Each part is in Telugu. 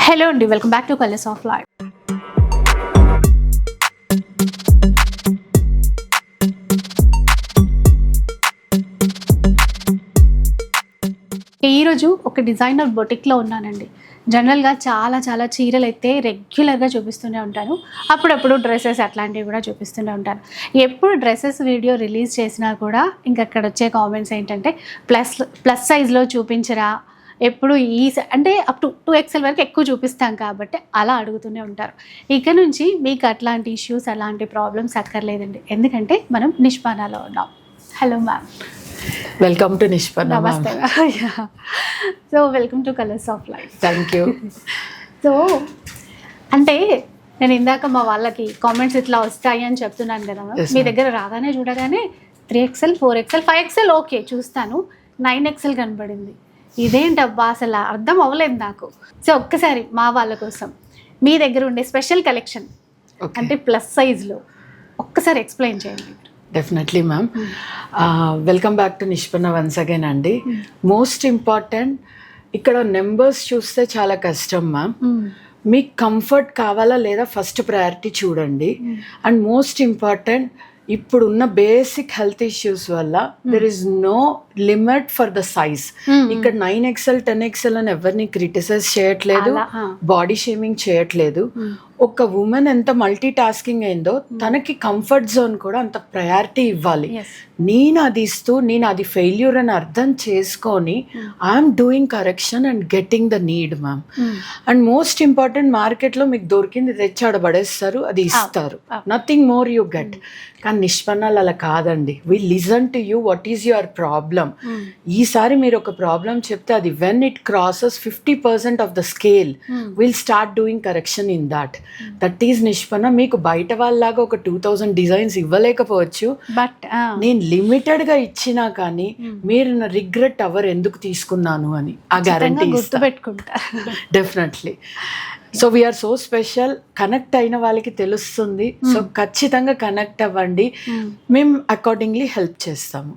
హలో అండి, welcome back to colours of life. ఈరోజు ఒక డిజైనర్ బొటిక్లో ఉన్నానండి. జనరల్గా చాలా చీరలు అయితే రెగ్యులర్గా చూపిస్తూనే ఉంటాను. అప్పుడప్పుడు డ్రెస్సెస్ అట్లాంటివి కూడా చూపిస్తూనే ఉంటాను. ఎప్పుడు డ్రెస్సెస్ వీడియో రిలీజ్ చేసినా కూడా ఇంక అక్కడ వచ్చే కామెంట్స్ ఏంటంటే ప్లస్ సైజ్లో చూపించరా, ఎప్పుడు అంటే అప్ టు 2XL వరకు ఎక్కువ చూపిస్తాం కాబట్టి అలా అడుగుతూనే ఉంటారు. ఇక నుంచి మీకు అట్లాంటి ఇష్యూస్, అలాంటి ప్రాబ్లమ్స్ అక్కర్లేదండి. ఎందుకంటే మనం నిష్పానాలో ఉన్నాం. Hello ma'am, welcome to Nishpanna. నమస్తే. So welcome to colours of life. Thank you. So అంటే నేను ఇందాక మా వాళ్ళకి కామెంట్స్ ఇట్లా వస్తాయి అని చెప్తున్నాను కదా, మీ దగ్గర రాగానే చూడగానే 3XL, 4XL, 5XL ఓకే చూస్తాను, 9XL కనబడింది. ఇదేంటబ్బా అసలు అర్థం అవ్వలేదు నాకు. సో ఒక్కసారి మా వాళ్ళ కోసం మీ దగ్గర ఉండే స్పెషల్ కలెక్షన్ అంటే ప్లస్ సైజ్లో ఒక్కసారి ఎక్స్ప్లెయిన్ చేయండి. Definitely ma'am. Welcome back to Nishpanna once again అండి. మోస్ట్ ఇంపార్టెంట్, ఇక్కడ నెంబర్స్ చూస్తే చాలా కష్టం మ్యామ్. మీకు కంఫర్ట్ కావాలా లేదా ఫస్ట్ ప్రయారిటీ చూడండి. అండ్ మోస్ట్ ఇంపార్టెంట్, ఇప్పుడున్న బేసిక్ హెల్త్ ఇష్యూస్ వల్ల there is no limit for the size. ఇక్కడ 9XL 10XL అని ఎవరిని క్రిటిసైజ్ చేయట్లేదు, బాడీ షేమింగ్ చేయట్లేదు. ఒక ఉమెన్ ఎంత మల్టీ టాస్కింగ్ అయిందో తనకి కంఫర్ట్ జోన్ కూడా అంత ప్రయారిటీ ఇవ్వాలి. నేను అది ఇస్తూ నేను అది ఫెయిల్యూర్ అని అర్థం చేసుకొని I'm doing correction and getting the need ma'am. And most important, మార్కెట్లో మీకు దొరికింది తెచ్చాడబడేస్తారు, అది ఇస్తారు, నథింగ్ మోర్ యూ గెట్. కానీ నిష్పన్నాలు అలా కాదండి. We listen to you, what is your problem. ఈసారి మీరు ఒక ప్రాబ్లం చెప్తే అది when it crosses 50% of the scale will start doing correction in that is Nishpanna. మీకు బయట వాళ్ళలాగా ఒక 2000 డిజైన్స్ ఇవ్వలేకపోవచ్చు, బట్ నేను లిమిటెడ్ గా ఇచ్చినా కానీ మీరు నా రిగ్రెట్ అవర్ ఎందుకు తీసుకున్నాను అని ఆ గ్యారంటీ గుర్తుపెట్టుకుంటా. Definitely. So we are so special. Connect అయిన వాళ్ళకి తెలుస్తుంది. సో ఖచ్చితంగా కనెక్ట్ అవ్వండి, మేము అకార్డింగ్లీ హెల్ప్ చేస్తాము.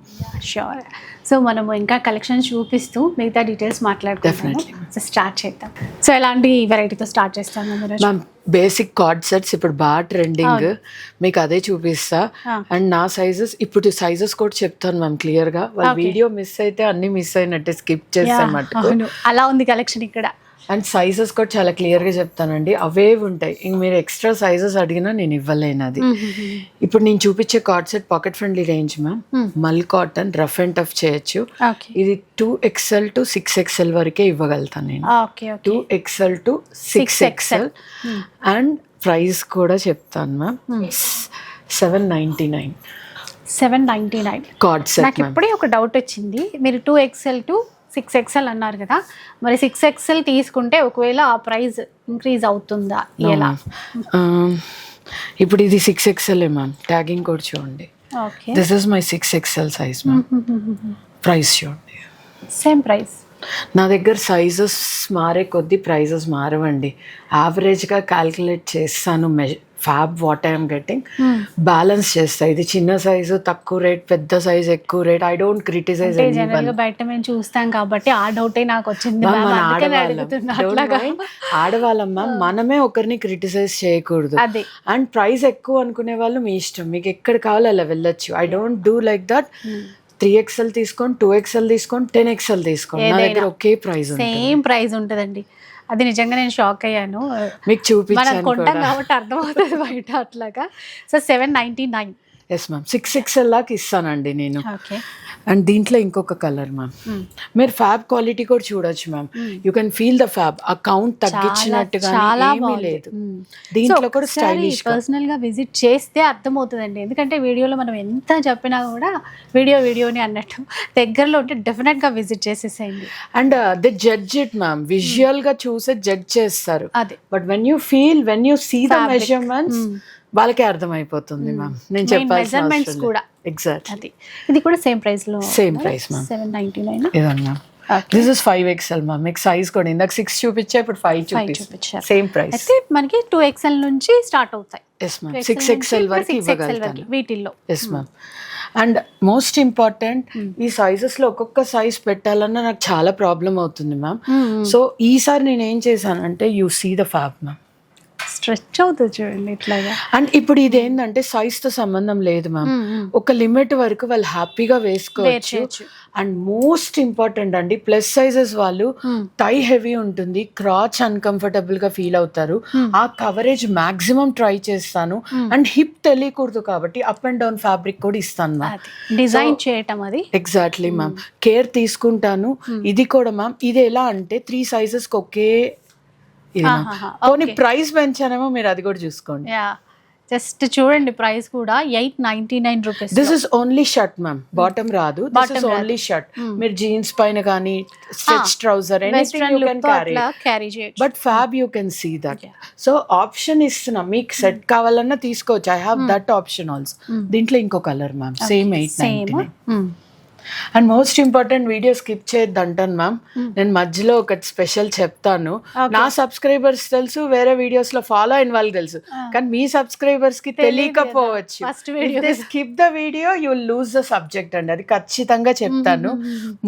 షూర్. సో మనము ఇంకా కలెక్షన్ చూపిస్తూ మిగతా డీటెయిల్స్ మాట్లాడుకుంటాము. సో స్టార్ట్ చేద్దాం. సో ఎలాంటి వెరైటీతో స్టార్ట్ చేస్తాము మ్యామ్? బేసిక్ కార్డ్ సెట్స్ ఇప్పుడు బాగా ట్రెండింగ్, మీకు అదే చూపిస్తా. అండ్ నా సైజెస్, ఇప్పుడు సైజెస్ కూడా చెప్తాను మ్యామ్ క్లియర్గా. వాళ్ళ వీడియో మిస్ అయితే అన్ని మిస్ అయినట్టే, స్కిప్ చేస్తాను. అలా ఉంది కలెక్షన్ ఇక్కడ. అండ్ సైజెస్ కూడా చాలా క్లియర్గా చెప్తానండి, అవే ఉంటాయి. ఇంక మీరు ఎక్స్ట్రా సైజెస్ అడిగినా నేను ఇవ్వలేను అది. ఇప్పుడు నేను చూపించే card set pocket friendly range ma'am. మల్ కాటన్, రఫ్ అండ్ టఫ్ చేయొచ్చు. ఇది 2XL to 6XL వరకే ఇవ్వగలుగుతాను నేను. 2XL to 6XL. And price కూడా చెప్తాను మ్యామ్, 799. 799 card set. నాకు ఇప్పుడే ఒక డౌట్ వచ్చింది, మీరు 2XL to 6XL అన్నారు కదా, మరి 6XL తీసుకుంటే ఒకవేళ ఆ ప్రైస్ ఇంక్రీజ్ అవుతుందా ఎలా? ఇప్పుడు ఇది 6XL మ్యామ్, ట్యాగింగ్ కూడా చూడండి. This is my 6XL size ma'am. Price చూడండి, సేమ్ ప్రైస్. నా దగ్గర సైజెస్ మారే కొద్దీ ప్రైజెస్ మారవండి. యావరేజ్గా క్యాల్కులేట్ చేస్తాను, fab what I'm getting, balance చేస్తా. ఇది చిన్న సైజు తక్కువ రేట్, పెద్ద సైజ్ ఎక్కువ రేట్. I don't criticise. బయట మేము చూస్తాం కాబట్టి ఆ డౌటే నాకు వచ్చింది. ఆడవాళ్ళమ్మ, మనమే ఒకరిని క్రిటిసైజ్ చేయకూడదు. అండ్ ప్రైస్ ఎక్కువ అనుకునే వాళ్ళు మీ ఇష్టం, మీకు ఎక్కడ కావాలో అలా వెళ్ళొచ్చు. I don't do like that. 3XL తీసుకోండి, 2XL తీసుకోండి, 10XL తీసుకోండి, నా దగ్గర ఒకే ప్రైస్, సేమ్ ప్రైస్ ఉంటుందండి. అది నిజంగా నేను షాక్ అయ్యాను. మీకు చూపించాను కొంటాం కాబట్టి అర్థమవుతుంది బయట అట్లాగా. సో 799. Yes ma'am. 6XL లాగా ఇస్తానండి నేను. అండ్ దీంట్లో ఇంకొక కలర్ మ్యామ్, మీరు ఫ్యాబ్ క్వాలిటీ కూడా చూడొచ్చు ma'am. You can feel the fab, ఆ కౌంట్ తగ్గించినట్టుగా ఏమీ లేదు. దీంట్లో కూడా స్టైలిష్. పర్సనల్ గా విజిట్ చేస్తే అర్థమవుతుందండి, ఎందుకంటే వీడియోలో మనం ఎంత చెప్పినా కూడా వీడియోని అన్నట్టు దగ్గరలో ఉంటే డెఫినెట్ గా విజిట్ చేసేసేయండి. And they judge it ma'am, visual గా చూసే జడ్జ్ చేస్తారు. But when you feel, when you see the measurements, వాళ్ళకే అర్థమైపోతుంది మ్యామ్. నేను చెప్పాల్సిన కూడా ఎగ్జాక్ట్. ఇది కూడా సేమ్ ప్రైస్ లో, సేమ్ ప్రైస్ మ్యామ్. 799 ఇదన్నా. This is 5XL ma'am. మీకు సైజ్ కూడా ఇందాక 6 చూపించా, ఇప్పుడు 5 చూపించారు. Same price. అయితే మనకి 2XL నుంచి స్టార్ట్ అవుతాయి. Yes ma'am. 6XL వరకు ఇవ్వగలుగుతాను వీటిల్లో. Yes ma'am. And most important ఈ సైజెస్ లో ఒక్కొక్క సైజ్ పెట్టాలన్నా నాకు చాలా ప్రాబ్లం అవుతుంది మ్యామ్. సో ఈసారి నేను ఏం చేశానంటే you see the fab ma'am, stretch అవుతుంది చూడండి ఇట్లాగా. అండ్ ఇప్పుడు ఇది ఏంటంటే సైజ్ తో సంబంధం లేదు మ్యామ్, ఒక లిమిట్ వరకు వాళ్ళు హ్యాపీగా వేసుకోవచ్చు. అండ్ మోస్ట్ ఇంపార్టెంట్ అండి, ప్లస్ సైజెస్ వాళ్ళు టై హెవీ ఉంటుంది, క్రాచ్ అన్కంఫర్టబుల్ గా ఫీల్ అవుతారు. ఆ కవరేజ్ మాక్సిమం ట్రై చేస్తాను. అండ్ హిప్ తెలియకూడదు కాబట్టి అప్ అండ్ డౌన్ ఫ్యాబ్రిక్ కూడా ఇస్తాను మ్యామ్, డిజైన్ చేయటం అది. ఎగ్జాక్ట్లీ మ్యామ్, కేర్ తీసుకుంటాను. ఇది కూడా మ్యామ్, ఇది ఎలా అంటే 3 sizes కి ఒకే ఇది మ్యామ్. కొన్ని ప్రైస్ పెంచానేమో, మీరు అది కూడా చూసుకోండి. జస్ట్ చూడండి ప్రైస్ కూడా 899 rupees. This is only shirt ma'am, bottom రాదు. This is only shirt. మీరు జీన్స్ పైన కానీ stretch trouser anything you can carry చేయొచ్చు. But fab you can see that. So option ఇస్తున్నా, మీకు సెట్ కావాలన్నా తీసుకోవచ్చు. I have that option also. దీంట్లో ఇంకో colour ma'am, same 899. And most important, video skip చేయొద్దు అంటాను మ్యామ్. నేను మధ్యలో ఒకటి స్పెషల్ చెప్తాను. నా సబ్స్క్రైబర్స్ తెలుసు, వేరే వీడియోస్ లో ఫాలో అయిన వాళ్ళు తెలుసు, కానీ మీ సబ్స్క్రైబర్స్ కి తెలియకపోవచ్చు. Skip the video you will lose the subject అండి, అది ఖచ్చితంగా చెప్తాను.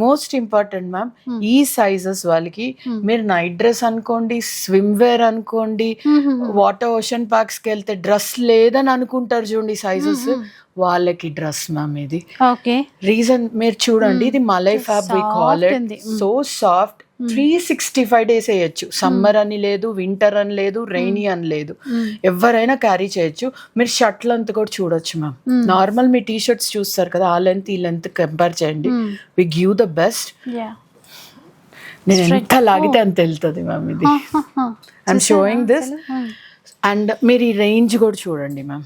మోస్ట్ ఇంపార్టెంట్ మ్యామ్, ఈ సైజెస్ వాళ్ళకి మీరు నైట్ డ్రెస్ అనుకోండి, స్విమ్ వేర్ అనుకోండి, వాటర్ ఓషన్ పార్క్స్ కి వెళ్తే డ్రెస్ లేదని అనుకుంటారు చూడండి సైజెస్, వాళ్ళకి డ్రెస్ మ్యామ్ ఇది. రీజన్ మీరు చూడండి, ఇది మలై fab we call it, so soft. 365 days వేయచ్చు. సమ్మర్ అని లేదు, వింటర్ అని లేదు, రైనీ అని లేదు, ఎవరైనా క్యారీ చేయొచ్చు. మీరు షర్ట్ లెంత్ కూడా చూడొచ్చు మ్యామ్. నార్మల్ మీ టీ షర్ట్స్ చూస్తారు కదా, ఆ లెంత్ ఈ లెంత్ కంపేర్ చేయండి, వి గివ్ ద బెస్ట్. నేను ఎంత లాగితే అంత వెళ్తుంది మ్యామ్ ఇది. I'm showing this. అండ్ మీరు ఈ రేంజ్ కూడా చూడండి మ్యామ్,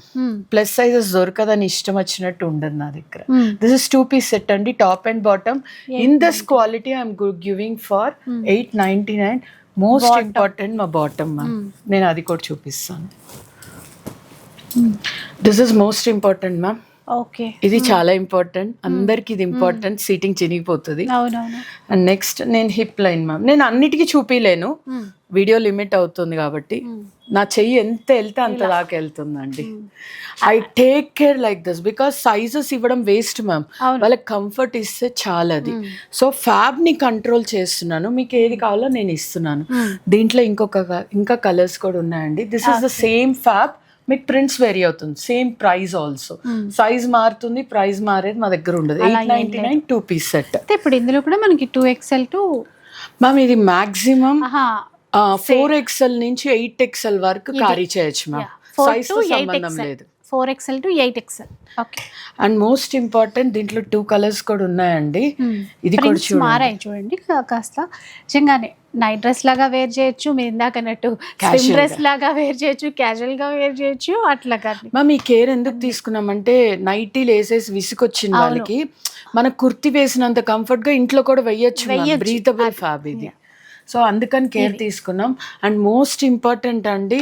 ప్లస్ సైజెస్ దొరకదని ఇష్టం వచ్చినట్టు ఉండదు నా దగ్గర. దిస్ ఇస్ 2-piece సెట్ అండి, top and bottom. In this quality I'm giving for 899. Most important మా బాటమ్ మ్యామ్, నేను అది కూడా చూపిస్తాను. This is most important ma'am. ఇది చాలా ఇంపార్టెంట్, అందరికి ఇది ఇంపార్టెంట్. సీటింగ్ చినిగిపోతుంది. అండ్ నెక్స్ట్ నేను హిప్ లైన్ మ్యామ్, నేను అన్నిటికీ చూపిలేను, వీడియో లిమిట్ అవుతుంది కాబట్టి. నా చెయ్యి ఎంత వెళ్తే అంత దాకా వెళ్తుందండి. I take care like this because sizes ఇవ్వడం వేస్ట్ మ్యామ్, వాళ్ళకి కంఫర్ట్ ఇస్తే చాలా అది. సో ఫ్యాబ్ ని కంట్రోల్ చేస్తున్నాను, మీకు ఏది కావాలో నేను ఇస్తున్నాను. దీంట్లో ఇంకా కలర్స్ కూడా ఉన్నాయండి. This is the same fab, మీకు ప్రింట్స్ వేరీ అవుతుంది, సేమ్ ప్రైస్ ఆల్సో. సైజ్ మారుతుంది, ప్రైస్ మారేది మా దగ్గర ఉండదు. 899 2-piece సెట్. ఇప్పుడు ఇందులో కూడా మనకి 2XL టు మ్యామ్, ఇది మాక్సిమం 4XL నుంచి 8XL వరకు క్యారీ చేయొచ్చు మ్యామ్, సైజ్ తో సంబంధం లేదు. 4XL to 8XL. Okay. And most important, దీంట్లో 2 colors కూడా ఉన్నాయండి. ఇది కూడా మారాయి చూడండి కాస్త. నిజంగానే నైట్ డ్రెస్ లాగా వేర్ చేయొచ్చు, మీరు ఇందాక అన్నట్టు స్విమ్ డ్రెస్ లాగా వేర్ చేయొచ్చు, క్యాజువల్ గా వేర్ చేయొచ్చు, అట్లా కాదు. మ్యామ్ ఈ కేర్ ఎందుకు తీసుకున్నామంటే, నైటీలు వేసేసి విసుకొచ్చిన వాళ్ళకి మన కుర్తి వేసినంత కంఫర్ట్ గా ఇంట్లో కూడా వెయ్యొచ్చు, బ్రీతబుల్ ఫ్యాబ్ ఇది. సో అందుకని కేర్ తీసుకున్నాం. అండ్ మోస్ట్ ఇంపార్టెంట్ అండి,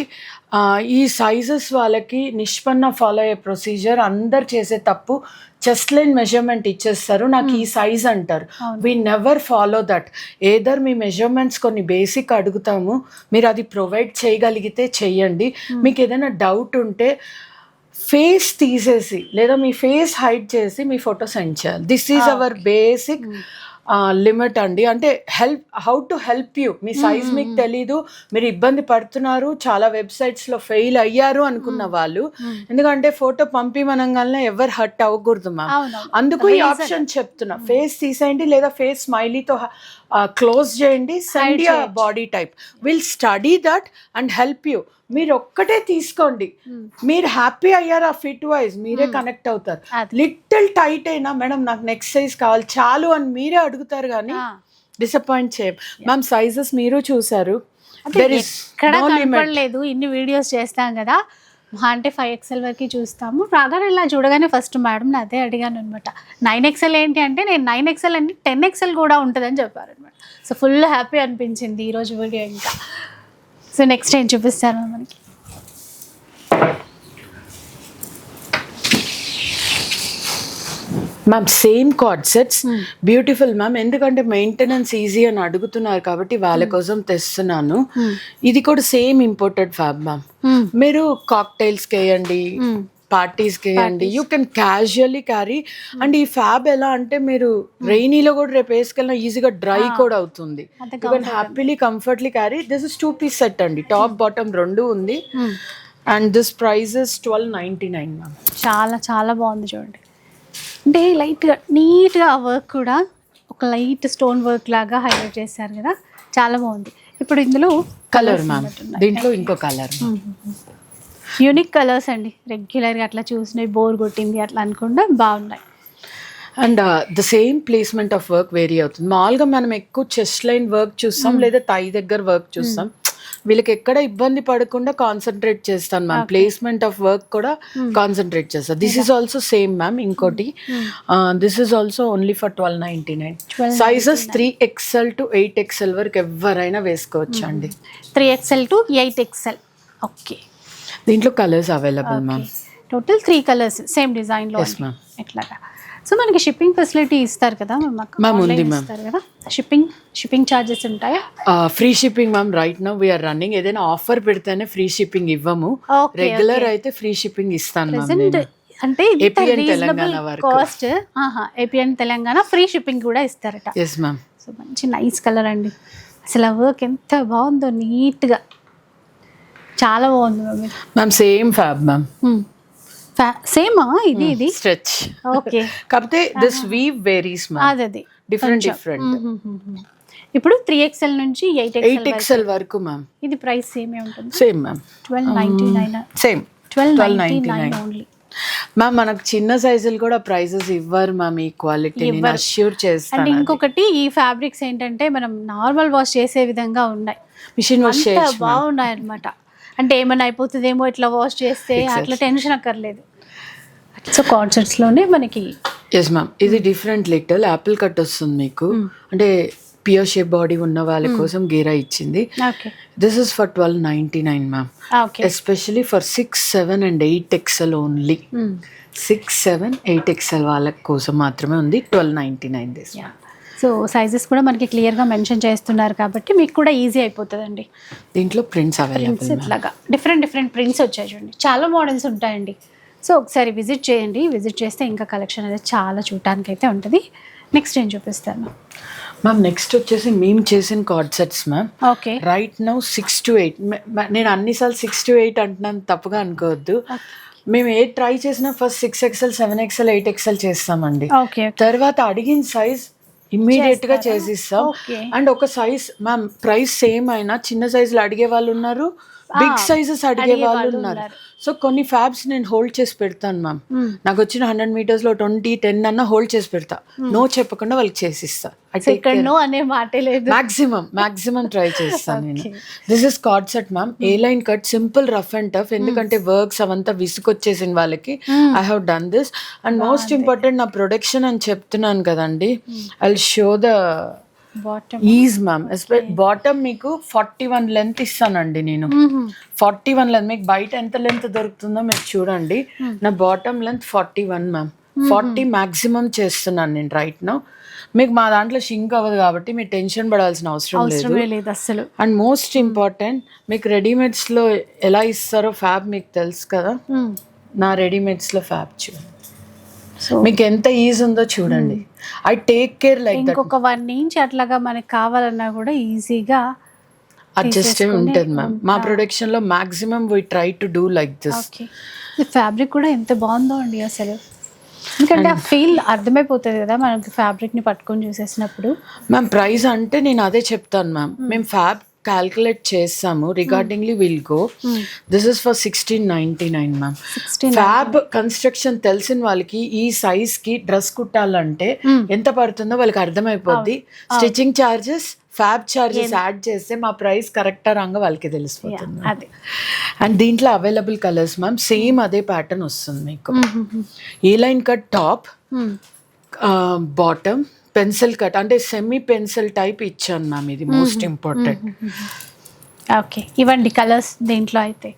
ఈ సైజెస్ వాళ్ళకి నిష్పన్న ఫాలో అయ్యే ప్రొసీజర్, అందరు చేసే తప్పు, చెస్ట్ లైన్ మెజర్మెంట్ ఇచ్చేస్తారు, నాకు ఈ సైజ్ అంటారు. We never follow that. Either me measurements కొన్ని బేసిక్ అడుగుతాము, మీరు అది ప్రొవైడ్ చేయగలిగితే చెయ్యండి. మీకు ఏదైనా డౌట్ ఉంటే ఫేస్ తీసేసి లేదా మీ ఫేస్ హైడ్ చేసి మీ ఫోటో సెండ్ చేయాలి. This is our basic limit అండి. అంటే how to help you. Me size మీకు తెలీదు, మీరు ఇబ్బంది పడుతున్నారు, చాలా వెబ్సైట్స్లో ఫెయిల్ అయ్యారు అనుకున్న వాళ్ళు, ఎందుకంటే ఫోటో పంపిమనగానే ఎవరు హర్ట్ అవ్వకూడదు మ్యామ్, అందుకు ఈ ఆప్షన్ చెప్తున్నా. ఫేస్ తీసేయండి లేదా ఫేస్ స్మైలీతో క్లోజ్ చేయండి, send your body type, will study that and help you. మీరు ఒక్కటే తీసుకోండి, మీరు హ్యాపీ అయ్యారు, ఆ ఫిట్ వైజ్ మీరే కనెక్ట్ అవుతారు. లిటిల్ టైట్ అయినా మేడం నాకు నెక్స్ట్ సైజ్ కావాలి చాలు అని మీరే అడుగుతారు, కానీ డిసప్పాయింట్ చేయం మ్యామ్. సైజెస్ మీరు చూసారు, లేదు ఇన్ని వీడియోస్ చేస్తాం కదా, అంటే 5XL వరకు చూస్తాము. రాగానే ఇలా చూడగానే ఫస్ట్ మేడం అదే అడిగాను అనమాట, 9XL ఏంటి అంటే, నేను 9XL అంటే 10XL కూడా ఉంటుందని చెప్పారు అనమాట. సో ఫుల్ హ్యాపీ అనిపించింది ఈరోజు వీడియో. ఇంకా సో నెక్స్ట్ ఏం చూపిస్తారు మనకి? Ma'am same card sets, beautiful ma'am. ఎందుకంటే మెయింటెనెన్స్ ఈజీ అని అడుగుతున్నారు కాబట్టి వాళ్ళ కోసం తెస్తున్నాను. ఇది కూడా సేమ్ ఇంపోర్టెడ్ ఫ్యాబ్ మ్యామ్. మీరు కాక్టైల్స్కి వేయండి, పార్టీస్కి వేయండి, you can casually carry. And ఈ ఫ్యాబ్ ఎలా అంటే మీరు రెయినీలో కూడా రేపు వేసుకెళ్ళినా ఈజీగా డ్రై కూడా అవుతుంది. You can happily comfortly carry. This is 2-piece set అండి, టాప్ బాటమ్ రెండు ఉంది. And this price is 1299 ma'am. చాలా చాలా బాగుంది చూడండి. అంటే లైట్గా నీట్గా ఆ వర్క్ కూడా ఒక లైట్ స్టోన్ వర్క్ లాగా హైలైట్ చేశారు కదా, చాలా బాగుంది. ఇప్పుడు ఇందులో కలర్ మ్యామ్, దీంట్లో ఇంకో కలర్, యూనిక్ కలర్స్ అండి. రెగ్యులర్గా అట్లా చూసినవి బోర్ కొట్టింది అట్లా అనుకుండా బాగున్నాయి. And the same placement of work vary అవుతుంది. మామూలుగా మనం ఎక్కువ చెస్ట్ లైన్ వర్క్ చూస్తాం, లేదా థై దగ్గర వర్క్ చూస్తాం. వీళ్ళకి ఎక్కడ ఇబ్బంది పడకుండా కాన్సన్ట్రేట్ చేస్తాను మ్యామ్, ప్లేస్మెంట్ ఆఫ్ వర్క్ కూడా కాన్సన్ట్రేట్ చేస్తాను. This is also same ma'am. ఇంకోటి this is also only for 1299. Sizes 3XL to 8XL వరకు ఎవరైనా వేసుకోవచ్చు అండి. 3XL to 8XL. ఓకే, దీంట్లో colours available ma'am. Total 3 colours same డిజైన్లో ఎట్లాగా. సో మనకి షిప్పింగ్ ఫెసిలిటీ ఇస్తారు కదా మ్యామ్? ఉంది మ్యామ్. ఇస్తారు కదా, షిప్పింగ్ ఛార్జెస్ ఉంటాయా? Free shipping ma'am. Right now we're running. ఏదైనా ఆఫర్ పెడితేనే ఫ్రీ షిప్పింగ్ ఇవ్వము, రెగ్యులర్ అయితే ఫ్రీ షిప్పింగ్ ఇస్తాను మ్యామ్. అంటే తెలంగాణ కాస్ట్ ఏపీఎన్ తెలంగాణ ఫ్రీ షిప్పింగ్ కూడా ఇస్తారట. Yes ma'am. సో మంచి నైస్ కలర్ అండి. అసలు ఆ వర్క్ ఎంత బాగుందో, నీట్గా చాలా బాగుంది మ్యామ్. సేమ్ ఫ్యాబ్ మ్యామ్, సేమా ఇది స్ట్రెచ్. ఓకే, కాకపోతే దిస్ వీవ్ వేరీస్ మ్యామ్, అది డిఫరెంట్. ఇప్పుడు 3XL నుంచి 8XL వరకు మ్యామ్. ఇది ప్రైస్ సేమే ఉంటుంది. Same ma'am, 1299. Same 1299 only ma'am. మనకు చిన్న సైజులు కూడా ప్రైజెస్ ఇవ్వరు మ్యామ్, ఈ క్వాలిటీ నేను అష్యూర్ చేస్తాను. అండ్ ఇంకొకటి ఈ ఫ్యాబ్రిక్స్ ఏంటంటే మనం నార్మల్ వాష్ చేసే విధంగా ఉన్నాయి, మిషన్ వాష్ చేయొచ్చు, బాగున్నాయి అనమాట. అంటే ఏమైనా అయిపోతుందేమో ఇట్లా వాష్ చేస్తే, అట్లా టెన్షన్ అక్కర్లేదు. సో కాన్సెప్ట్స్లోనే మనకి. Yes ma'am. ఇది డిఫరెంట్ లిటిల్ యాపిల్ కట్ వస్తుంది మీకు, అంటే పియర్ షేప్ బాడీ ఉన్న వాళ్ళ కోసం గేరా ఇచ్చింది. This is for 1299 ma'am. Especially for 6, 7 and 8XL only. 6, 7, 8XL వాళ్ళ కోసం మాత్రమే ఉంది 1299 దిస్. సో సైజెస్ కూడా మనకి క్లియర్గా మెన్షన్ చేస్తున్నారు కాబట్టి మీకు కూడా ఈజీ అయిపోతుందండి. దీంట్లో ప్రింట్స్ అవైలబుల్, ఇట్లాగా డిఫరెంట్ ప్రింట్స్ వచ్చాయి చూడండి, చాలా మోడల్స్ ఉంటాయండి. సో ఒకసారి విజిట్ చేయండి, విజిట్ చేస్తే ఇంకా కలెక్షన్ అనేది చాలా చూడటానికి అయితే ఉంటుంది. నెక్స్ట్ ఏం చూపిస్తాను మ్యామ్? నెక్స్ట్ వచ్చేసి మేము చేసిన card sets ma'am. Okay, right now 6 to 8. నేను అన్నిసార్లు 6 to 8 అంటున్నాను, తప్పుగా అనుకోవద్దు. మేము ఏ ట్రై చేసినా ఫస్ట్ 6XL, 7XL, 8XL చేస్తామండి. తర్వాత అడిగిన సైజ్ ఇమ్మీడియట్ గా చేసిస్తాం. అండ్ ఒక సైజ్ మ్యామ్ ప్రైస్ సేమ్ అయినా చిన్న సైజులు అడిగే వాళ్ళు ఉన్నారు, బిగ్ సైజెస్ అడిగే వాళ్ళు ఉన్నారు. సో కొన్ని ఫ్యాబ్స్ నేను హోల్డ్ చేసి పెడతాను మ్యామ్. నాకు వచ్చిన 100 meters లో 20, 10 అన్న హోల్డ్ చేసి పెడతా, నో చెప్పకుండా వాళ్ళకి చేసిస్తా. మాక్సిమం ట్రై చేస్తాను నేను. This is card set ma'am, A line cut, simple, rough and tough. ఎందుకంటే వర్క్స్ అవంతా విసుకొచ్చేసిన వాళ్ళకి I have done this. And most important నా ప్రొడక్షన్ అని చెప్తున్నాను కదండి, I will show the is ma'am. Bottom మీకు 41 లెంత్ ఇస్తానండి నేను. 41 లెంత్ మీకు బయట ఎంత లెంత్ దొరుకుతుందో మీరు చూడండి. నా బాటమ్ లెంత్ 41 మ్యామ్. 40 మాక్సిమం చేస్తున్నాను నేను రైట్ నౌ. మీకు మా దాంట్లో షింక్ అవ్వదు కాబట్టి మీరు టెన్షన్ పడాల్సిన అవసరం లేదు అసలు. అండ్ మోస్ట్ ఇంపార్టెంట్, మీకు రెడీమేడ్స్లో ఎలా ఇస్తారో ఫ్యాబ్ మీకు తెలుసు కదా. నా రెడీమేడ్స్లో ఫ్యాబ్ చూడండి, మీకు ఎంత ఈజీ ఉందో చూడండి. I take care like that. ఇంకొక 1 inch అట్లాగా మనకి కావాలన్నా కూడా ఈజీగా అడ్జస్ట్ ఉంటుంది మ్యామ్. మా ప్రొడక్షన్ లో maximum we try to do like this. ఈ ఫ్యాబ్రిక్ కూడా ఎంత బాగుందో అండి అసలు. ఎందుకంటే ఆ ఫీల్ అర్థమైపోతుంది కదా మనకి ఫ్యాబ్రిక్ ని పట్టుకొని చూసేసినప్పుడు. మ్యామ్ ప్రైస్ అంటే నేను అదే చెప్తాను మ్యామ్, మేము ఫ్యాబ్ క్యాల్కులేట్ చేస్తాము, regardingly will go. This is for 1699 ma'am. Fab construction తెలిసిన వాళ్ళకి ఈ సైజ్ కి డ్రెస్ కుట్టాలంటే ఎంత పడుతుందో వాళ్ళకి అర్థమైపోద్ది. Stitching charges, fab charges add చేస్తే మా ప్రైస్ కరెక్టా రాంగా వాళ్ళకి తెలిసిపోతుంది. అండ్ దీంట్లో అవైలబుల్ కలర్స్ మ్యామ్ సేమ్ అదే ప్యాటర్న్ వస్తుంది మీకు. A line cut top, bottom pencil cut, అంటే సెమీ పెన్సిల్ టైప్ ఇచ్చాను మ్యామ్. ఇది మోస్ట్ ఇంపార్టెంట్. ఓకే, ఇవ్వండి కలర్స్ దీంట్లో అయితే.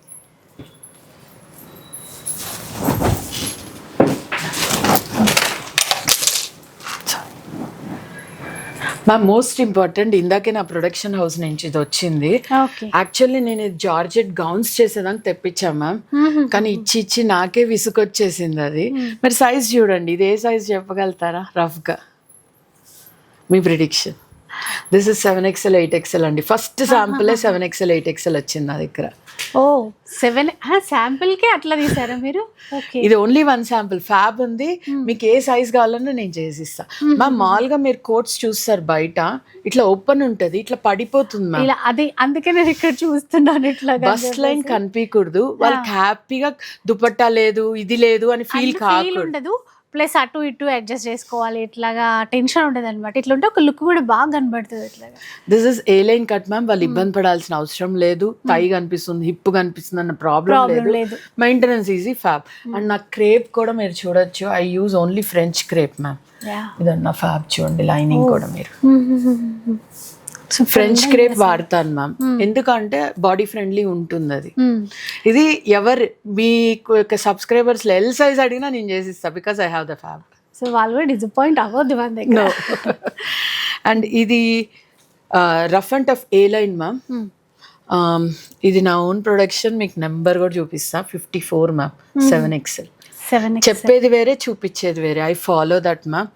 మ్యామ్ మోస్ట్ ఇంపార్టెంట్, ఇందాకే నా ప్రొడక్షన్ హౌస్ నుంచి ఇది వచ్చింది. ఓకే. యాక్చువల్లీ నేను ఇది జార్జెట్ గౌన్స్ చేసేదానికి తెప్పించాం మ్యామ్, కానీ ఇచ్చి నాకే విసుకొచ్చేసింది అది. మరి సైజ్ చూడండి, ఇది ఏ సైజ్ చెప్పగలుగుతారా రఫ్గా? మీ prediction. This is 7XL 8XL అండి. ఫస్ట్ శాంపులే 7XL 8XL వచ్చింది నా దగ్గర. ఓ 7 శాంపుల్కే అట్లా తీసారా మీరు? ఓకే. ఇది ఓన్లీ 1 శాంపుల్. ఫ్యాబ్ ఉంది, మీకు ఏ సైజ్ కావాలన్నా నేను చేసిస్తా. మ్యామ్ మామూలుగా మీరు కోట్స్ చూస్తారు బయట, ఇట్లా ఓపెన్ ఉంటది, ఇట్లా పడిపోతుంది మ్యామ్. ఇలా అది అందుకే నేను ఇక్కడ చూస్తున్నాను ఇట్లా బస్ లైన్ కనిపించకూడదు, వాళ్ళకి హ్యాపీగా దుపట్టా లేదు ఇది లేదు అని ఫీల్ కాకూడదు. ఉండదు. ప్లస్ అటు ఇటు అడ్జస్ట్ చేసుకోవాలి, ఇట్లాగా టెన్షన్ ఉండదు అనమాట. ఇట్లా ఉంటే ఒక లుక్ కూడా బాగా కనబడుతుంది ఇట్లాగా. This is a line cut ma'am, వాళ్ళు ఇబ్బంది పడాల్సిన అవసరం లేదు. టై కనిపిస్తుంది, హిప్ కనిపిస్తుంది అన్న ప్రాబ్లం లేదు. Maintenance easy. ఫ్యాబ్ అండ్ నా క్రేప్ కూడా మీరు చూడొచ్చు, I use only French crepe ma'am. ఇదన్న ఫ్యాబ్ చూడండి, లైనింగ్ కూడా మీరు ఫ్రెంచ్ క్రేప్ వాడతాను మ్యామ్, ఎందుకంటే బాడీ ఫ్రెండ్లీ ఉంటుంది అది. ఇది ఎవరు మీకు సబ్స్క్రైబర్స్ లో ఎల్ సైజ్ అడిగినా నేను చేసిస్తా, because I have the fab. So వాళ్ళు కూడా డిసప్పాయింట్ అవ్వద్దు మన దగ్గర. అండ్ ఇది rough and tough A line ma'am. ఇది నా ఓన్ ప్రొడక్షన్, మీకు నెంబర్ కూడా చూపిస్తా. 54 మ్యామ్, 7XL. చెప్పేది వేరే చూపించేది వేరే. I follow that ma'am.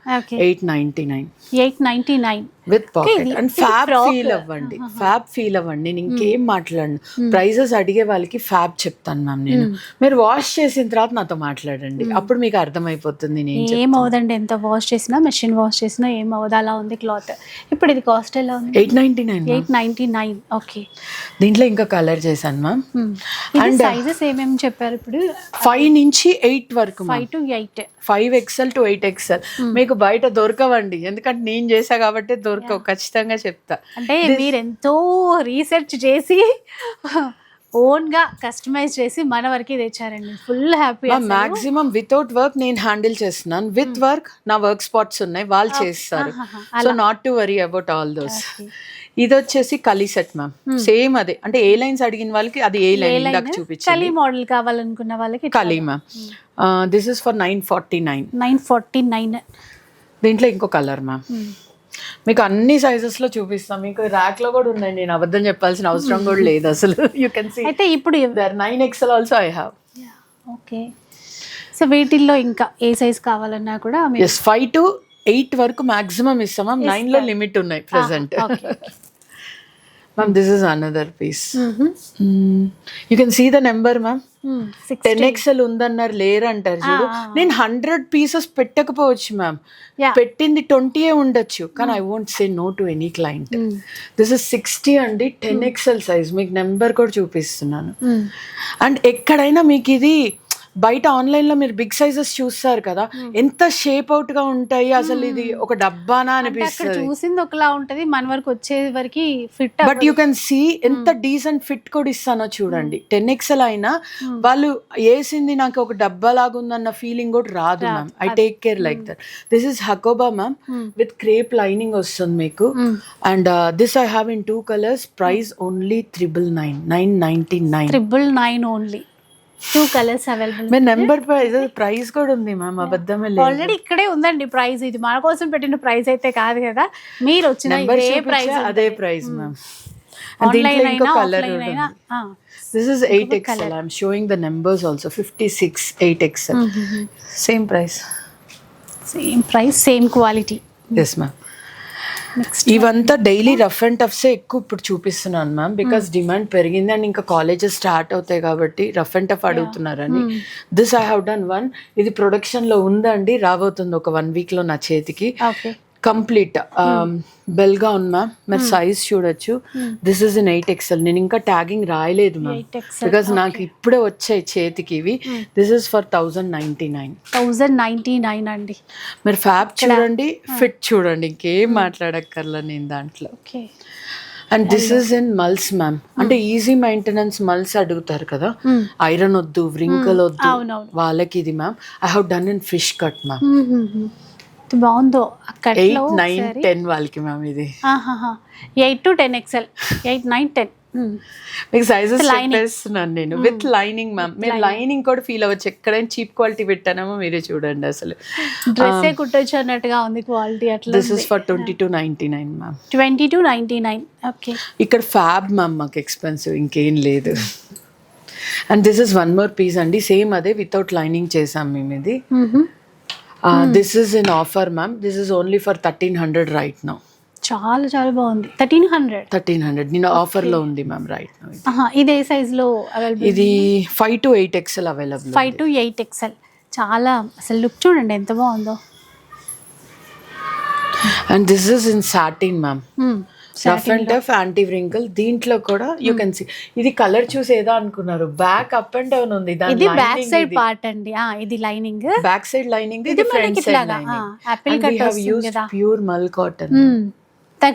899 899 with pocket. And fab feel అవ్వండి, ఫ్యాబ్ ఫీల్ అవ్వండి. నేను ఇంకేం మాట్లాడను, ప్రైజెస్ అడిగే వాళ్ళకి ఫ్యాబ్ చెప్తాను మ్యామ్ నేను. మీరు వాష్ చేసిన తర్వాత నాతో మాట్లాడండి, అప్పుడు మీకు అర్థమైపోతుంది. నేను ఏమవుదండి, ఎంత వాష్ చేసినా, మెషిన్ వాష్ చేసినా ఏమవుదు, అలా ఉంది క్లాత్. ఇప్పుడు ఇది కాస్ట్ ఎలా ఉంది? 899. 899. ఓకే. దీంట్లో ఇంకా కలర్ చేశాను మ్యామ్. అండ్ సైజెస్ ఏమేమి చెప్పారు ఇప్పుడు? 5 నుంచి 8 వరకు. 5 to 8. 5XL to 8XL మీకు బయట దొరకవండి, ఎందుకంటే నేను చేసా కాబట్టి దొరకవు, ఖచ్చితంగా చెప్తా. అంటే మీరు ఎంతో రీసెర్చ్ చేసి ఓన్ గా కస్టమైజ్ చేసి మన వరకు తెచ్చారండి. Full happy. Maximum without work నేను హ్యాండిల్ చేస్తున్నాను, విత్ వర్క్ నా వర్క్ స్పాట్స్ ఉన్నాయి, వాళ్ళు చేస్తారు. So not to worry about all those. ఇది వచ్చేసి కలీ సెట్ మ్యామ్, సేమ్ అదే. అంటే ఏ లైన్స్ అడిగిన వాళ్ళకి అది ఏ లైన్ ఇందాక చూపించాలి. కలీ మోడల్ కావాలనుకున్న వాళ్ళకి కలీ మ్యామ్. This is for 949. 949. దీంట్లో ఇంకో కలర్ మ్యామ్, మీకు అన్ని సైజెస్ లో చూపిస్తాం. మీకు ర్యాక్ లో కూడా ఉందండి, నేను అబద్ధం చెప్పాల్సిన అవసరం కూడా లేదు అసలు. You can see. అయితే ఇప్పుడు 9XL also I have. Okay. So వీటిల్లో ఇంకా ఏ సైజ్ కావాలన్నా కూడా 5 to 8 వరకు మాక్సిమం ఇస్తాం మ్యామ్. 9 లో లిమిట్ ఉన్నాయి present. Ma'am this is another piece. You can see the number ma'am. 10XL ఉందన్నారు, లేరు అంటారు చూడు. నేను 100 పీసెస్ పెట్టకపోవచ్చు మ్యామ్, పెట్టింది 20 ఉండొచ్చు, కానీ I won't say no to any client. This is 60 అండి, 10XL సైజ్. మీకు నెంబర్ కూడా చూపిస్తున్నాను. అండ్ ఎక్కడైనా మీకు ఇది బయట ఆన్లైన్ లో మీరు బిగ్ సైజెస్ చూస్తారు కదా, ఎంత షేప్ అవుట్ గా ఉంటాయి, అసలు ఇది ఒక డబ్బానా అనిపిస్తుంది. చూసింది ఒకలా ఉంటది, మన వరకు వచ్చే వరకు fit. But you can see ఎంత డీసెంట్ ఫిట్ కూడా ఇస్తానో చూడండి. 10XL అయినా వాళ్ళు వేసింది నాకు ఒక డబ్బా లాగా ఉందన్న ఫీలింగ్ కూడా రాదు ma'am. I take care like that. This is Hakoba ma'am, with crepe lining వస్తుంది మీకు. And this I have in 2 colours. Price only 999. 999 only. 2 colours available. Me number price కూడా ఉంది మ్యామ్, అబద్ధమే లేదు. ఆల్రెడీ ఇక్కడే ఉందండి ప్రైస్. ఇది మన కోసం పెట్టిన ప్రైస్ అయితే కాదు కదా, మీరు వచ్చిన ఇదే ప్రైస్, అదే ప్రైస్ మ్యామ్. ఆన్లైన్ అయినా ఆఫ్లైన్ అయినా. This is 8XL. I'm showing the numbers also. 56 8XL. Same price. Same price, same quality. Yes ma'am. ఇవంతా డైలీ రఫ్ అండ్ టఫ్సే ఎక్కువ ఇప్పుడు చూపిస్తున్నాను మ్యామ్, బికాస్ డిమాండ్ పెరిగింది అండ్ ఇంకా కాలేజెస్ స్టార్ట్ అవుతాయి కాబట్టి రఫ్ అండ్ టఫ్ అడుగుతున్నారని. This I have done 1. ఇది ప్రొడక్షన్ లో ఉందండి, రాబోతుంది ఒక 1 week లో నా చేతికి. కంప్లీట్ బెల్గా ఉంది మ్యామ్. మీరు సైజ్ చూడొచ్చు. This is in 8XL. నేను ఇంకా ట్యాగింగ్ రాయలేదు మ్యామ్, బికాస్ నాకు ఇప్పుడే వచ్చాయి చేతికి ఇవి. This is for 1099. 1099 అండి. మీరు ఫ్యాబ్ చూడండి, ఫిట్ చూడండి, ఇంకేం మాట్లాడక్కర్లా నేను దాంట్లో. And this is in మల్స్ ma'am. అంటే ఈజీ మెయింటెనెన్స్ మల్స్ అడుగుతారు కదా, ఐరన్ వద్దు, వ్రింకల్ వద్దు వాళ్ళకి ఇది ma'am. I have done in fish cut ma'am. బాగుందో. 8, 9, 10 వాళ్ళకి మ్యామ్ ఇది. 8 to 10XL. 8, 9, 10. మీకు సైజెస్ Lining. చెప్పేస్తున్నాను నేను విత్ లైనింగ్ మ్యామ్. మీరు లైనింగ్ కూడా ఫీల్ అవ్వచ్చు, ఎక్కడైనా చీప్ క్వాలిటీ పెట్టానేమో మీరే చూడండి అసలు. డ్రెస్సే కుట్టొచ్చు అన్నట్టుగా ఉంది క్వాలిటీ అట్లా. This is for 22.99 ma'am. 22.99. Okay. ఇక్కడ ఫ్యాబ్ మ్యామ్ మాకు ఎక్స్పెన్సివ్, ఇంకేం లేదు. And this is one more piece అండి, సేమ్ అదే వితౌట్ లైనింగ్ చేసాం మేము ఇది. This is in offer ma'am. This is only for 1300 right now. చాలా చాలా బాగుంది. 1300 నేను ఆఫర్ లో ఉంది మ్యామ్ రైట్ నౌ. ఇది ఏ సైజ్ లో అవైలబుల్? ఇది 5 to 8 XL available. 5 to 8 XL. చాలా అసలు లుక్ చూడండి ఎంత బాగుందో. And this is in satin ma'am. Rough and tough anti wrinkle. దీంట్లో కూడా యూ కెన్ సీ, ఇది కలర్ చూసి ఏదో అనుకున్నారు, బ్యాక్ అప్ అండ్ డౌన్ ఉంది. ఇది బ్యాక్ సైడ్ పార్ట్ అండి. ఇది లైనింగ్, బ్యాక్ సైడ్ లైనింగ్, ఇది front side lining. Apple cut వస్తుంది కదా, ప్యూర్ మల్ కాటన్.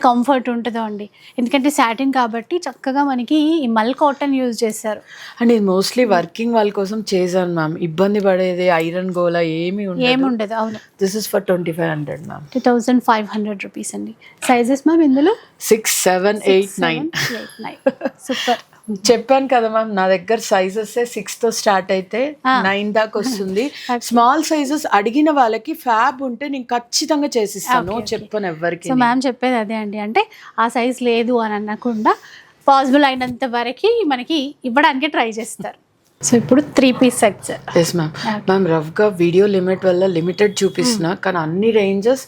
కంఫర్ట్ ఉంటుందో అండి, ఎందుకంటే సాటిన్ కాబట్టి చక్కగా మనకి ఈ మల్ కాటన్ యూజ్ చేస్తారు. అండ్ ఇది మోస్ట్లీ వర్కింగ్ వాళ్ళ కోసం చేశాను మ్యామ్. ఇబ్బంది పడేది ఐరన్ గోలా ఏమి ఏముండదు. అవును. This is for 2500 ma'am. 2500 rupees అండి. సైజెస్ మ్యామ్ ఇందులో 6, 7, 8, 9. సూపర్. చెప్పాను కదా మ్యామ్, నా దగ్గర సైజెస్ 6 తో స్టార్ట్ అయితే 9 దాకా వస్తుంది. స్మాల్ సైజెస్ అడిగిన వాళ్ళకి ఫ్యాబ్ ఉంటే నేను ఖచ్చితంగా చేసిస్తాను, చెప్పను ఎవరికి. సో మ్యామ్ చెప్పేది అదే అండి, అంటే ఆ సైజ్ లేదు అని అనకుండా పాసిబుల్ అయినంత వరకు మనకి ఇవ్వడానికి ట్రై చేస్తారు. సో ఇప్పుడు 3 piece sets. Yes ma'am. Ma'am రఫ్గా వీడియో లిమిట్ వల్ల లిమిటెడ్ చూపిస్తున్నా, కానీ అన్ని రేంజెస్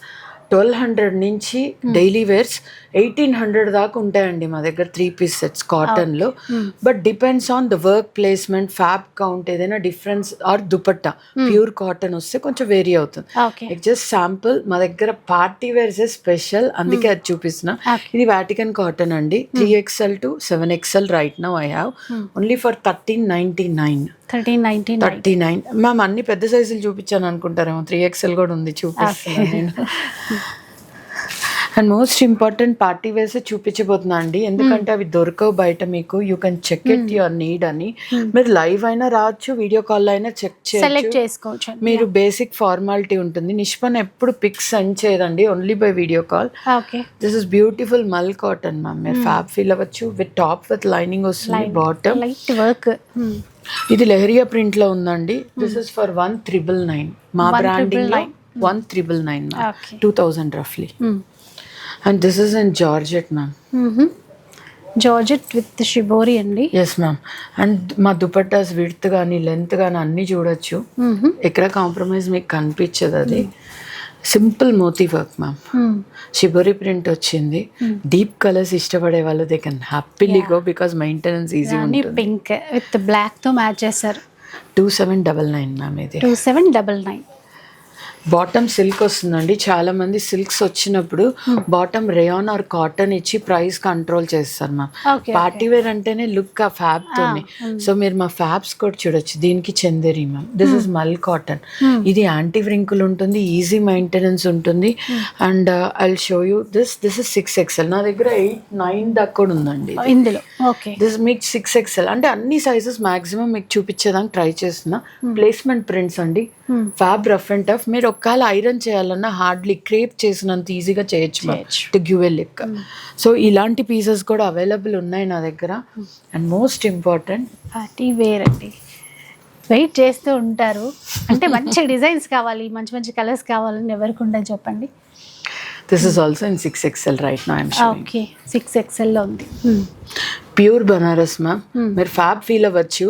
1200 నుంచి డైలీ వేర్స్ 1800 దాకా ఉంటాయండి మా దగ్గర 3 piece సెట్స్ కాటన్లో. But depends on the work placement, fab count, ఏదైనా difference or dupatta. Pure cotton వస్తే కొంచెం వేరీ అవుతుంది. జస్ట్ శాంపుల్, మా దగ్గర పార్టీ వేర్స్ స్పెషల్, అందుకే అది చూపిస్తున్నా. ఇది వాటికన్ కాటన్ అండి, 3XL to 7XL right now I have only for 1399. 1399 ma'am. అన్ని పెద్ద సైజులు చూపించాను అనుకుంటారేమో, 3XL కూడా ఉంది, చూపిస్తాను నేను. And most important party wears చూపించబోతున్నా అండి, ఎందుకంటే అవి దొరకవు బయట మీకు. You can check it your need అని. మీరు లైవ్ అయినా రావచ్చు, వీడియో కాల్ అయినా చెక్ చేసుకోవచ్చు. మీరు బేసిక్ ఫార్మాలిటీ ఉంటుంది. నిష్పన్ ఎప్పుడు పిక్స్ సెండ్ చేయదండి, only by video call. This is beautiful mul cotton ma'am. మీరు ఫ్యాబ్ ఫీల్ అవ్వచ్చు. విత్ టాప్ విత్ లైనింగ్ వస్తుంది, బాటమ్ లైట్ వర్క్. ఇది లెహరియా ప్రింట్ లో ఉందండి. This is for 1999. మా బ్రాండింగ్ లో 1999 మ్యామ్, 2000 రఫ్లీ. And this is in georgette ma'am. Georgette with shibori అండి. Yes ma'am. అండ్ మా దుపట్టాస్ విడ్త్ కానీ లెంత్ కానీ అన్నీ చూడొచ్చు, ఎక్కడ కాంప్రమైజ్ మీకు కనిపించదు. అది సింపుల్ మోతీ వర్క్ మ్యామ్. షిబోరి ప్రింట్ వచ్చింది. డీప్ కలర్స్ ఇష్టపడే వాళ్ళు they can happily go, because maintenance easy ఉంటుంది. పింక్ విత్ బ్లాక్ తో మ్యాచ్ చేస్తారు. 2799 మ్యామ్. ఇది 2799. బాటమ్ సిల్క్ వస్తుందండి. చాలా మంది సిల్క్స్ వచ్చినప్పుడు బాటమ్ రేయాన్ ఆర్ కాటన్ ఇచ్చి ప్రైస్ కంట్రోల్ చేస్తారు మ్యామ్. పార్టీ వేర్ అంటేనే లుక్ ఆ ఫ్యాబ్ తోని. సో మీరు మా ఫ్యాబ్స్ కూడా చూడొచ్చు. దీనికి చందేరి మ్యామ్. దిస్ ఇస్ మల్ కాటన్. ఇది యాంటీ వ్రింకుల్ ఉంటుంది, ఈజీ మెయింటెనెన్స్ ఉంటుంది. And I show you this is 6XL. నా దగ్గర 8, 9 దాకా కూడా ఉందండి ఇందులో. దిస్ మీకు 6XL అంటే అన్ని సైజెస్ మాక్సిమం మీకు చూపించేదానికి ట్రై చేస్తున్నా. ప్లేస్మెంట్ ప్రింట్స్ అండి, ఫ్యాబ్ రఫ్ అండ్ టఫ్. మీరు ఒక్కవేళ ఐరన్ చేయాలన్నా హార్డ్లీ క్రేప్ చేసినంత ఈజీగా చేయొచ్చు to give a look. So ఇలాంటి పీసెస్ కూడా అవైలబుల్ ఉన్నాయి నా దగ్గర. And most important party wear అండి. వెయిట్ చేస్తూ ఉంటారు, అంటే మంచి డిజైన్స్ కావాలి, మంచి మంచి కలర్స్ కావాలని ఎవరికి ఉండదు చెప్పండి. This is also in 6XL right now I'm showing. Okay, 6XL లో ఉంది. Pure Banaras ma'am. మీరు ఫ్యాబ్ ఫీల్ అవ్వచ్చు.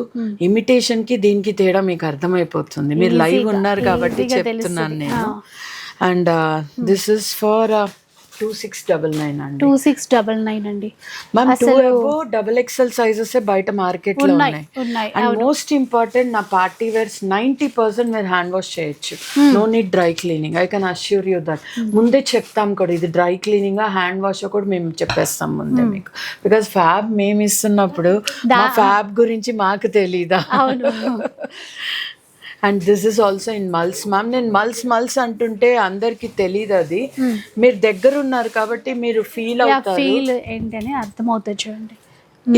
ఇమిటేషన్ కి దీనికి తేడా మీకు అర్థమైపోతుంది. మీరు లైవ్ ఉన్నారు కాబట్టి చెప్తున్నాను నేను. అండ్ దిస్ ఇస్ ఫర్ 2699 అండి. 2699 అండి మ్యామ్. 2XL సైజెస్ బయట మార్కెట్ లో ఉన్నాయి. అండ్ మోస్ట్ ఇంపార్టెంట్, నా పార్టీ వేర్స్ 90% మీరు హ్యాండ్ వాష్ చేయొచ్చు. No need dry cleaning. I can assure you that. ముందే చెప్తాం కూడా, ఇది డ్రై క్లీనింగ్ హ్యాండ్ వాష్ కూడా మేము చెప్పేస్తాం ముందే మీకు. బికాస్ ఫ్యాబ్ మేము ఇస్తున్నప్పుడు మా ఫ్యాబ్ గురించి మాకు తెలీదా. And this is also in మల్స్ ma'am. నేను మల్స్ అంటుంటే అందరికి తెలియదు, అది మీరు దగ్గర ఉన్నారు కాబట్టి మీరు ఫీల్ అవుతారు. ఫీల్ ఏంటని అర్థమవుతుంది చూడండి.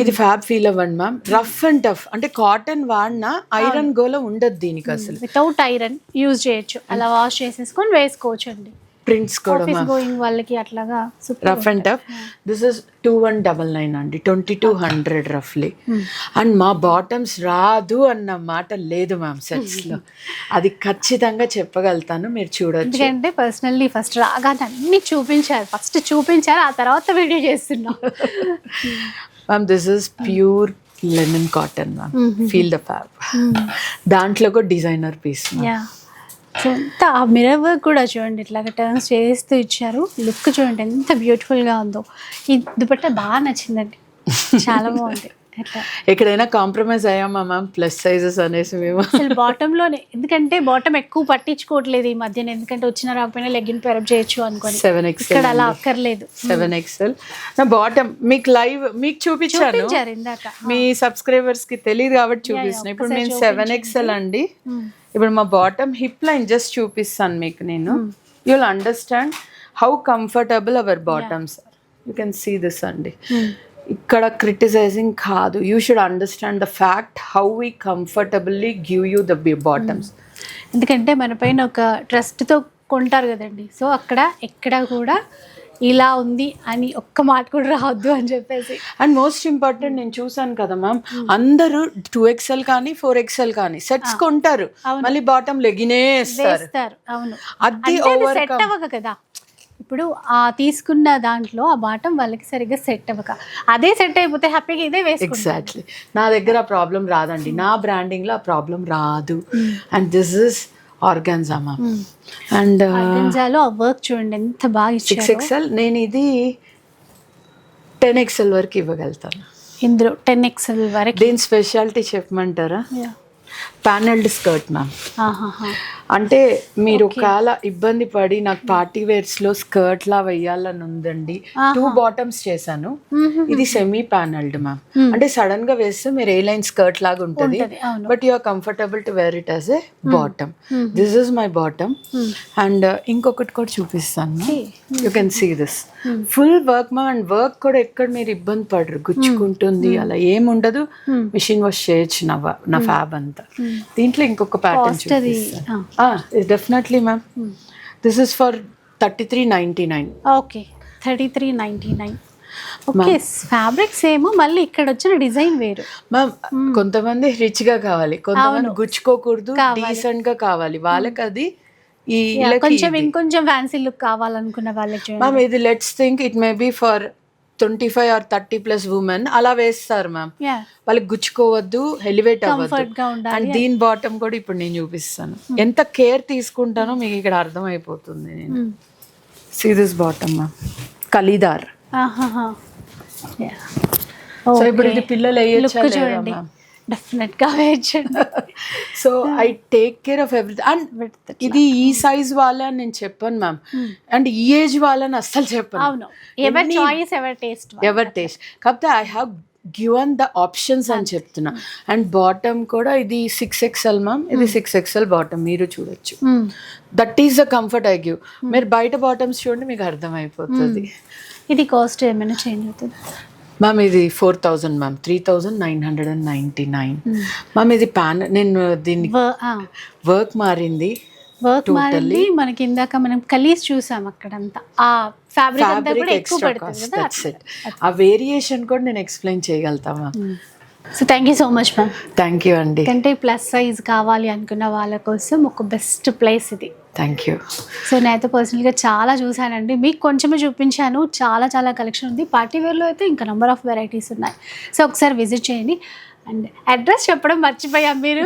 ఇది ఫ్యాబ్ ఫీల్ అవ్వండి మ్యామ్. రఫ్ అండ్ టఫ్ అంటే కాటన్ వాడినా ఐరన్ గోల ఉండదు దీనికి అసలు. వితౌట్ ఐరన్ యూజ్ చేయొచ్చు, అలా వాష్ చేసేసుకొని వేసుకోవచ్చు అండి. ప్రింట్స్ కూడా ఆఫీస్ గోయింగ్ వాళ్ళకి అట్లాగా rough and tough. This is 2199 అండి, 2200 రఫ్లీ. అండ్ మా బాటమ్స్ రాదు అన్న మాట లేదు మ్యామ్ సెట్స్లో, అది ఖచ్చితంగా చెప్పగలుగుతాను, మీరు చూడొచ్చు. ఎందుకంటే పర్సనల్లీ ఫస్ట్ రాగానే అన్ని చూపించారు, ఆ తర్వాత వీడియో చేస్తున్నాం. Ma'am this is pure linen cotton ma'am, feel the fab. దాంట్లో కూడా డిజైనర్ పీస్. సో ఎంత ఆ మిర్రర్ వర్క్ కూడా చూడండి, ఇట్లాగా టర్న్స్ చేస్తూ ఇచ్చారు. లుక్ చూడండి ఎంత బ్యూటిఫుల్గా ఉందో. ఈ దుపట్టా బాగా నచ్చిందండి, చాలా బాగుంది. ఎట్లా ఎక్కడైనా కాంప్రమైజ్ అయ్యామా మ్యామ్ ప్లస్ సైజెస్ అనేసి మేము? అసలు బాటంలోనే, ఎందుకంటే బాటం ఎక్కువ పట్టించుకోవట్లేదు ఈ మధ్యన, ఎందుకంటే వచ్చిన రాకపోయినా లెగ్గిన్ పెరప్ చేయొచ్చు అనుకోని. 7XL ఇక్కడ అలా అక్కర్లేదు. 7XL నా బాటమ్ మీకు లైవ్ మీకు చూపించాను ఇందాక. మీ సబ్స్క్రైబర్స్ కి తెలియదు కాబట్టి చూపిస్తున్నా. ఇప్పుడు నేను 7XL అండి. ఇప్పుడు మా బాటమ్ హిప్ లైన్ జస్ట్ చూపిస్తాను మీకు నేను. You will understand how comfortable our bottoms are. You can see this అండి. ఇక్కడ క్రిటిసైజింగ్ కాదు, you should understand the fact how we comfortably give you the bottoms. ఎందుకంటే మన పైన ఒక ట్రస్ట్తో కొంటారు కదండి, సో అక్కడ ఎక్కడ కూడా ఇలా ఉంది అని ఒక్క మాట కూడా రావద్దు అని చెప్పేసి. అండ్ మోస్ట్ ఇంపార్టెంట్ నేను చూసాను కదా మ్యామ్, అందరూ 2XL కానీ 4XL కానీ సెట్స్ కొంటారు, మళ్ళీ బాటమ్ లెగినే వేస్తారు. అవును, అది సెట్ అవ్వక కదా. ఇప్పుడు ఆ తీసుకున్న దాంట్లో ఆ బాటం వాళ్ళకి సరిగ్గా సెట్ అవ్వక, అదే సెట్ అయిపోతే హ్యాపీగా ఇదే వేసుకుంటారు. ఎగ్జాక్ట్లీ. నా దగ్గర ఆ ప్రాబ్లం రాదండి, నా బ్రాండింగ్ లో ఆ ప్రాబ్లం రాదు. And this is organza ma'am. And ఆర్గాన్జాలో ఆ వర్క్ చూడండి ఎంత బాగా ఇచ్చారు. 6XL, నేను ఇది 10XL వరకు ఇవ్వగలుగుతాను. ఇందులో 10XL వరకు. దీని స్పెషాలిటీ చెప్పమంటారా? Panelled skirt ma'am. అంటే మీరు ఒకవేళ ఇబ్బంది పడి నాకు పార్టీ వేర్స్ లో స్కర్ట్ లా వేయాలని ఉందండి, 2 బాటమ్స్ చేశాను. ఇది సెమీ ప్యానెల్డ్ మ్యామ్, అంటే సడన్ గా వేస్తే మీరు ఏ లైన్ స్కర్ట్ లాగా ఉంటుంది, but you are comfortable to wear it as a bottom. This is my bottom. And ఇంకొకటి కూడా చూపిస్తాను, you can see this full work ma'am. And work కూడా ఎక్కడ మీరు ఇబ్బంది పడరు, గుచ్చుకుంటుంది అలా ఏముండదు. మిషన్ వాష్ చేయొచ్చు నా ఫ్యాబ్ అంతా. దీంట్లో ఇంకొక ప్యాటర్న్ చూపిస్తాను. Definitely ma'am. This is for 3399. Okay, 3399. Okay, fabric same, మళ్ళీ ఇక్కడ వచ్చిన డిజైన్ వేరు మ్యామ్. కొంతమంది రిచ్ గా కావాలి, కొంతమంది గుచ్చుకోకూడదు, డీసెంట్ గా కావాలి, వాళ్ళకి అది ఈ కొంచెం ఇంకొంచెం ఫ్యాన్సీ లుక్ కావాలనుకున్న వాళ్ళకి మ్యామ్ ఇది let's think it may be for 25 or 30+ women అలా వేస్తారు మ్యామ్. వాళ్ళకి గుచ్చుకోవద్దు, ఎలివేట్ అవ్వద్దు. అండ్ దీని బాటమ్ కూడా ఇప్పుడు నేను చూపిస్తాను, ఎంత కేర్ తీసుకుంటానో మీకు ఇక్కడ అర్థమైపోతుంది. నేను see this bottom ma'am, kalidar. So ఇప్పుడు ఇది పిల్లలు వేయొచ్చు, డెఫినెట్ గా వేయచ్చండి. So I take care of everything. And ఇది ఈ సైజ్ వాళ్ళని నేను చెప్పాను మ్యామ్, అండ్ ఈ ఏజ్ వాళ్ళని అస్సలు చెప్పాను. అవును, ఎవర్ చాయిస్ ఎవర్ టేస్ట్. కాకపోతే I have given the options అని చెప్తున్నా. అండ్ బాటమ్ కూడా ఇది 6XL మ్యామ్, ఇది 6XL బాటమ్, మీరు చూడొచ్చు. That is the comfort I give. మీరు బయట బాటమ్స్ చూడండి, మీకు అర్థమైపోతుంది. ఇది కాస్ట్ ఏమైనా చేంజ్ అవుతుంది మ్యామ్? ఇది 4000 మ్యామ్, 3999. మ్యామ్ ఇది నేను దీన్ని వర్క్ మారింది, మనకి ఇందాక మనం కలీస్ చూసాం, అక్కడంతా ఆ ఫ్యాబ్రిక్ అంతా కూడా ఎక్కువ పడుతుంది కదా. ఆ వేరియేషన్ కూడా నేను ఎక్స్ప్లెయిన్ చేయగలుగుతా ma'am. So thank you so much ma'am. Thank you అండి. అంటే ప్లస్ సైజ్ కావాలి అనుకున్న వాళ్ళ కోసం ఒక బెస్ట్ ప్లేస్ ఇది. Thank you. సో నేనైతే పర్సనల్గా చాలా చూసానండి, మీకు కొంచెమే చూపించాను, చాలా చాలా కలెక్షన్ ఉంది. పార్టీ వేర్లో అయితే ఇంకా నెంబర్ ఆఫ్ వెరైటీస్ ఉన్నాయి. సో ఒకసారి విజిట్ చేయండి. అండ్ అడ్రస్ చెప్పడం మర్చిపోయాం, మీరు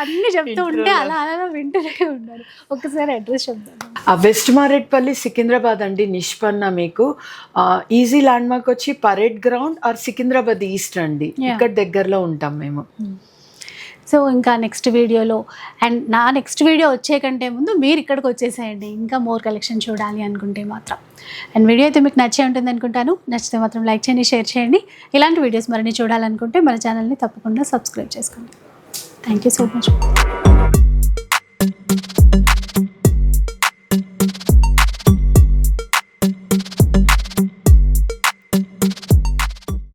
అన్ని చెప్తూ ఉంటే అలా అలా వింటూనే ఉన్నారు. ఒకసారి అడ్రస్ చెప్తాను. వెస్ట్ మారేట్పల్లి, సికింద్రాబాద్ అండి. నిష్పన్న మీకు ఈజీ ల్యాండ్ మార్క్ వచ్చి parade ground or Secunderabad east అండి, ఇక్కడ దగ్గరలో ఉంటాం మేము. సో ఇంకా నెక్స్ట్ వీడియోలో, అండ్ నా నెక్స్ట్ వీడియో వచ్చే కంటే ముందు మీరు ఇక్కడికి వచ్చేసేయండి, ఇంకా మోర్ కలెక్షన్ చూడాలి అనుకుంటే మాత్రం. అండ్ వీడియో అయితే మీకు నచ్చే ఉంటుంది అనుకుంటాను. నచ్చితే మాత్రం లైక్ చేయండి, షేర్ చేయండి. ఇలాంటి వీడియోస్ మరిన్ని చూడాలనుకుంటే మన ఛానల్ని తప్పకుండా సబ్స్క్రైబ్ చేసుకోండి. Thank you so much.